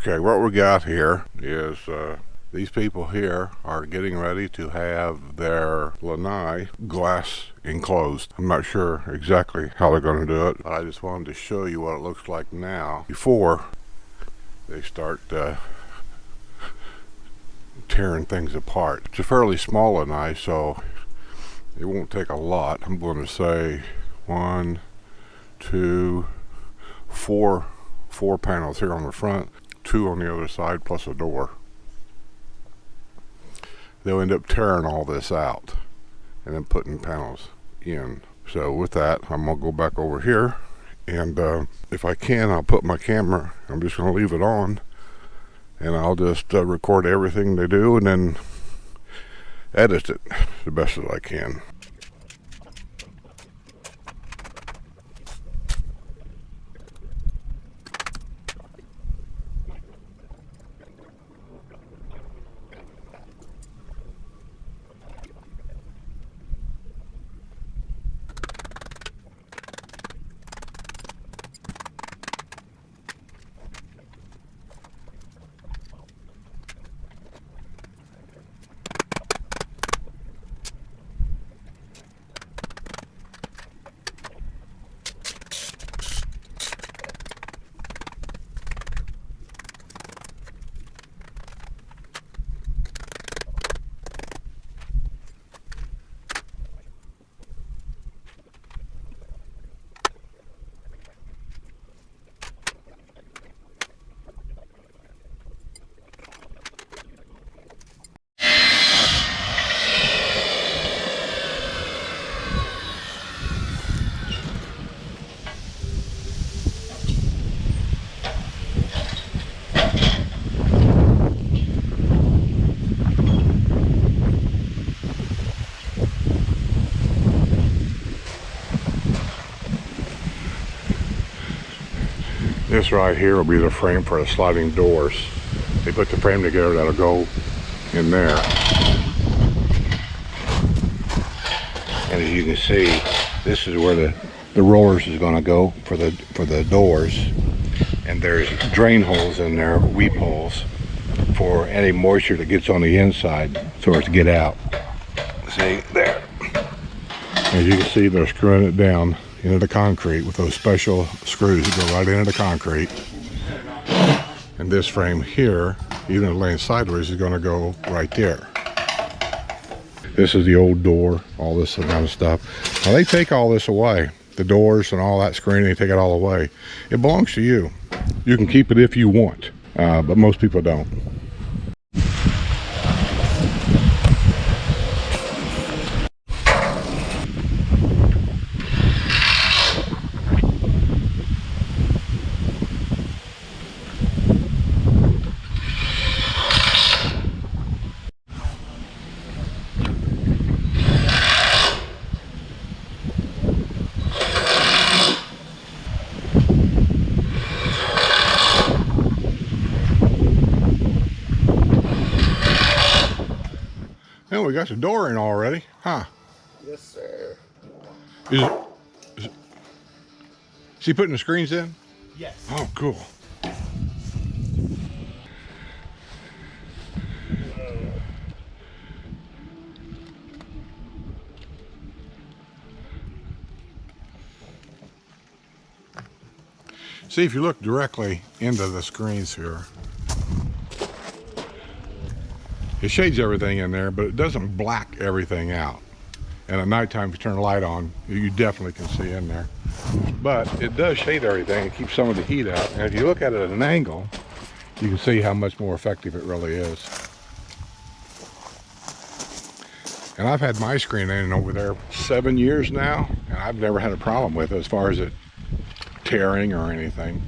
Okay, what we got here is these people here are getting ready to have their lanai glass enclosed. I'm not sure exactly how they're going to do it, but I just wanted to show you what it looks like now before they start tearing things apart. It's a fairly small lanai, so it won't take a lot. I'm going to say 1, 2, 4 panels here on the front, 2 on the other side, plus a door. They'll end up tearing all this out and then putting panels in. So with that, I'm gonna go back over here, and if I can, I'll put my camera, I'm just gonna leave it on, and I'll just record everything they do and then edit it the best as I can. This right here will be the frame for the sliding doors. They put the frame together that'll go in there. And as you can see, this is where the rollers is going to go for the doors. And there's drain holes in there, weep holes, for any moisture that gets on the inside so as to get out. See there. As you can see, they're screwing it down into the concrete with those special screws that go right into the concrete. And this frame here, even if laying sideways, is going to go right there. This is the old door, all this kind of stuff. Now they take all this away, the doors and all that screening, they take it all away. It belongs to you. You can keep it if you want, but most people don't. Oh, we got the door in already, huh? Yes, sir. Is she putting the screens in? Yes. Oh, cool. See, if you look directly into the screens here, it shades everything in there, but it doesn't black everything out. And at nighttime, if you turn the light on, you definitely can see in there. But it does shade everything and keep some of the heat out. And if you look at it at an angle, you can see how much more effective it really is. And I've had my screen in over there 7 years now, and I've never had a problem with it as far as it tearing or anything.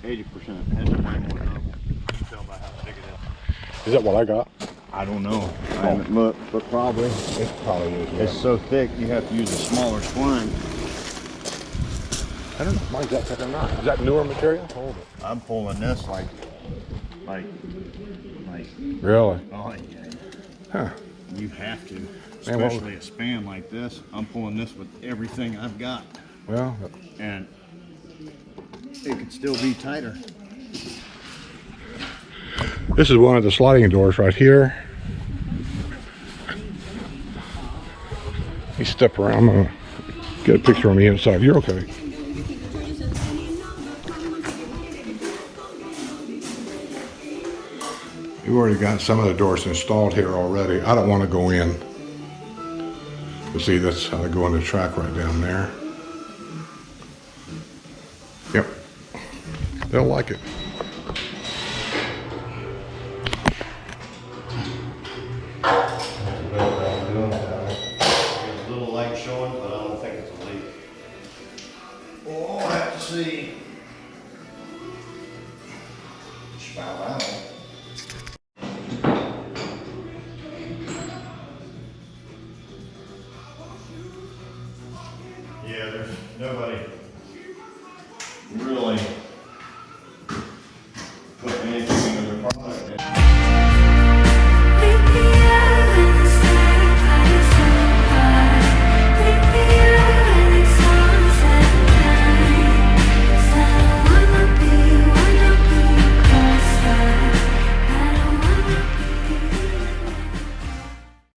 80% has a way more level. You can tell by how big it is. Is that what I got? I don't know. I haven't looked, but probably. It probably is. Yeah. It's so thick, you have to use a smaller spline. I don't know. Mine's that thick or not. Is that newer material? Hold it. I'm pulling this like. Really? Oh yeah. Huh. You have to, Man, especially a span like this. I'm pulling this with everything I've got, Well, and it could still be tighter. This is one of the sliding doors right here. You step around. I'm gonna get a picture on the inside. You're okay. We've already got some of the doors installed here already. I don't want to go in. You see, that's how they go on the track right down there. Yep. They'll like it. A little light showing, but I don't think it's a leak. Oh, I have to see. Spout out. Yeah, there's nobody really